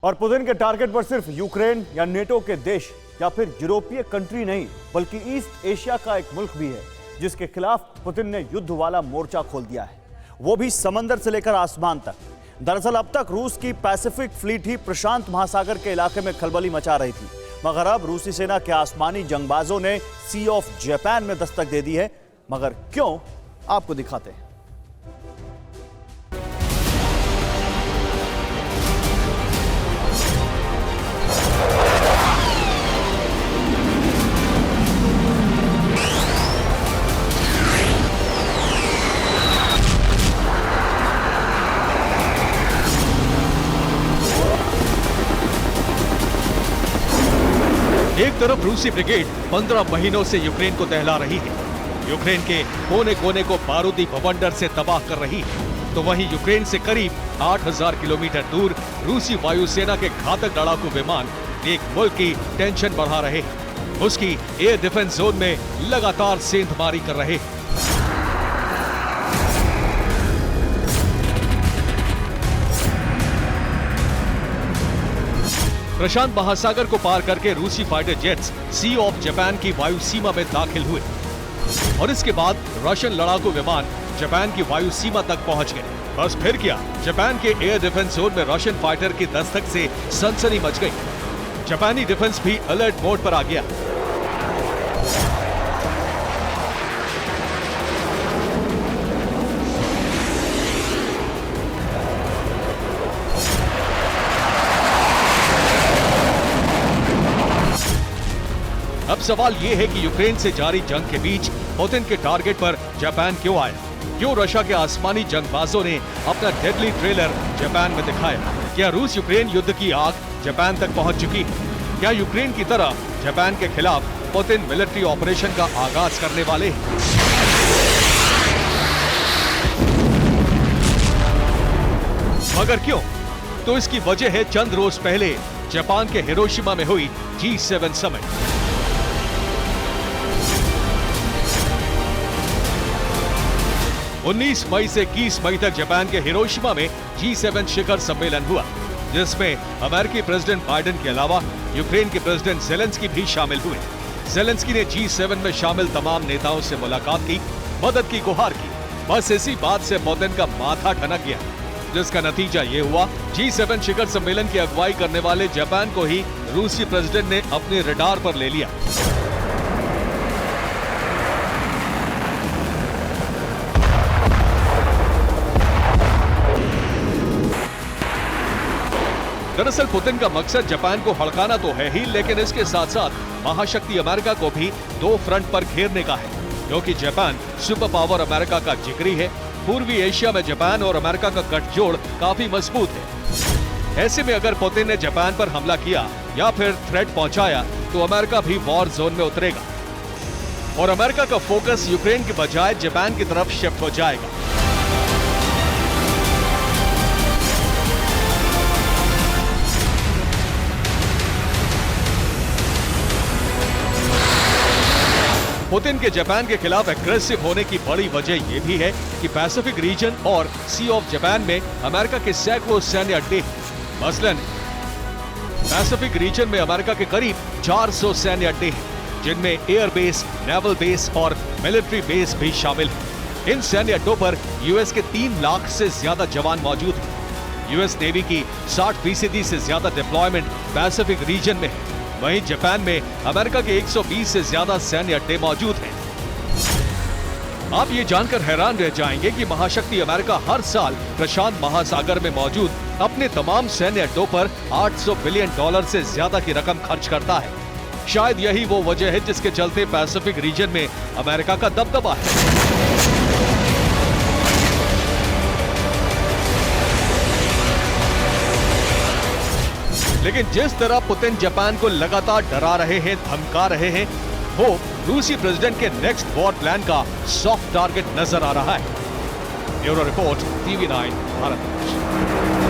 और पुतिन के टारगेट पर सिर्फ यूक्रेन या नेटो के देश या फिर यूरोपीय कंट्री नहीं बल्कि ईस्ट एशिया का एक मुल्क भी है जिसके खिलाफ पुतिन ने युद्ध वाला मोर्चा खोल दिया है, वो भी समंदर से लेकर आसमान तक। दरअसल अब तक रूस की पैसिफिक फ्लीट ही प्रशांत महासागर के इलाके में खलबली मचा रही थी, मगर अब रूसी सेना के आसमानी जंगबाजों ने सी ऑफ जापान में दस्तक दे दी है। मगर क्यों, आपको दिखाते हैं। एक तरफ रूसी ब्रिगेड 15 महीनों से यूक्रेन को दहला रही है, यूक्रेन के कोने कोने को बारूदी बवंडर से तबाह कर रही है, तो वहीं यूक्रेन से करीब 8000 किलोमीटर दूर रूसी वायुसेना के घातक लड़ाकू विमान एक मुल्क की टेंशन बढ़ा रहे हैं, उसकी एयर डिफेंस जोन में लगातार सेंधमारी कर रहे हैं। प्रशांत महासागर को पार करके रूसी fighter jets Sea of Japan की वायु सीमा में दाखिल हुए और इसके बाद रशियन लड़ाकू विमान जापान की वायु सीमा तक पहुंच गए। बस फिर क्या, जापान के एयर डिफेंस जोन में रशियन फाइटर की दस्तक से सनसनी मच गई। जापानी डिफेंस भी अलर्ट मोड पर आ गया। अब सवाल ये है कि यूक्रेन से जारी जंग के बीच पुतिन के टारगेट पर जापान क्यों आया? क्यों रशिया के आसमानी जंगबाजों ने अपना डेडली ट्रेलर जापान में दिखाया? क्या रूस यूक्रेन युद्ध की आग जापान तक पहुंच चुकी है? क्या यूक्रेन की तरह जापान के खिलाफ पुतिन मिलिट्री ऑपरेशन का आगाज करने वाले हैं? मगर क्यों? तो इसकी वजह है चंद रोज पहले जापान के हिरोशिमा में हुई G7 समिट। उन्नीस मई से 21 मई तक जापान के हिरोशिमा में G7 शिखर सम्मेलन हुआ, जिसमें अमेरिकी प्रेसिडेंट बाइडेन के अलावा यूक्रेन के प्रेसिडेंट ज़ेलेंस्की भी शामिल हुए। ज़ेलेंस्की ने G7 में शामिल तमाम नेताओं से मुलाकात की, मदद की गुहार की। बस इसी बात से पुतिन का माथा ठनक गया, जिसका नतीजा ये हुआ, G7 शिखर सम्मेलन की अगुवाई करने वाले जापान को ही रूसी प्रेसिडेंट ने अपने रडार पर ले लिया। दरअसल पुतिन का मकसद जापान को हड़काना तो है ही, लेकिन इसके साथ साथ महाशक्ति अमेरिका को भी दो फ्रंट पर घेरने का है, क्योंकि जापान सुपर पावर अमेरिका का जिगरी है। पूर्वी एशिया में जापान और अमेरिका का गठजोड़ काफी मजबूत है। ऐसे में अगर पुतिन ने जापान पर हमला किया या फिर थ्रेट पहुंचाया तो अमेरिका भी वॉर जोन में उतरेगा और अमेरिका का फोकस यूक्रेन के बजाय जापान की तरफ शिफ्ट हो जाएगा। पुतिन के जापान के खिलाफ एग्रेसिव होने की बड़ी वजह यह भी है कि पैसिफिक रीजन और सी ऑफ जापान में अमेरिका के सैकड़ों सैन्य अड्डे हैं। मसलन पैसिफिक रीजन में अमेरिका के करीब 400 सैन्य अड्डे हैं, जिनमें एयर बेस, नेवल बेस और मिलिट्री बेस भी शामिल हैं। इन सैन्य अड्डों पर यूएस के 3 लाख से ज्यादा जवान मौजूद हैं। यूएस नेवी की 60% से ज्यादा डिप्लॉयमेंट पैसिफिक रीजन में है। वहीं जापान में अमेरिका के 120 से ज्यादा सैन्य अड्डे मौजूद हैं। आप ये जानकर हैरान रह जाएंगे कि महाशक्ति अमेरिका हर साल प्रशांत महासागर में मौजूद अपने तमाम सैन्य अड्डों पर $800 बिलियन से ज्यादा की रकम खर्च करता है। शायद यही वो वजह है जिसके चलते पैसिफिक रीजन में अमेरिका का दबदबा है। लेकिन जिस तरह पुतिन जापान को लगातार डरा रहे हैं, धमका रहे हैं, वो रूसी प्रेसिडेंट के नेक्स्ट वॉर प्लान का सॉफ्ट टारगेट नजर आ रहा है। Bureau report, TV9 Bharat.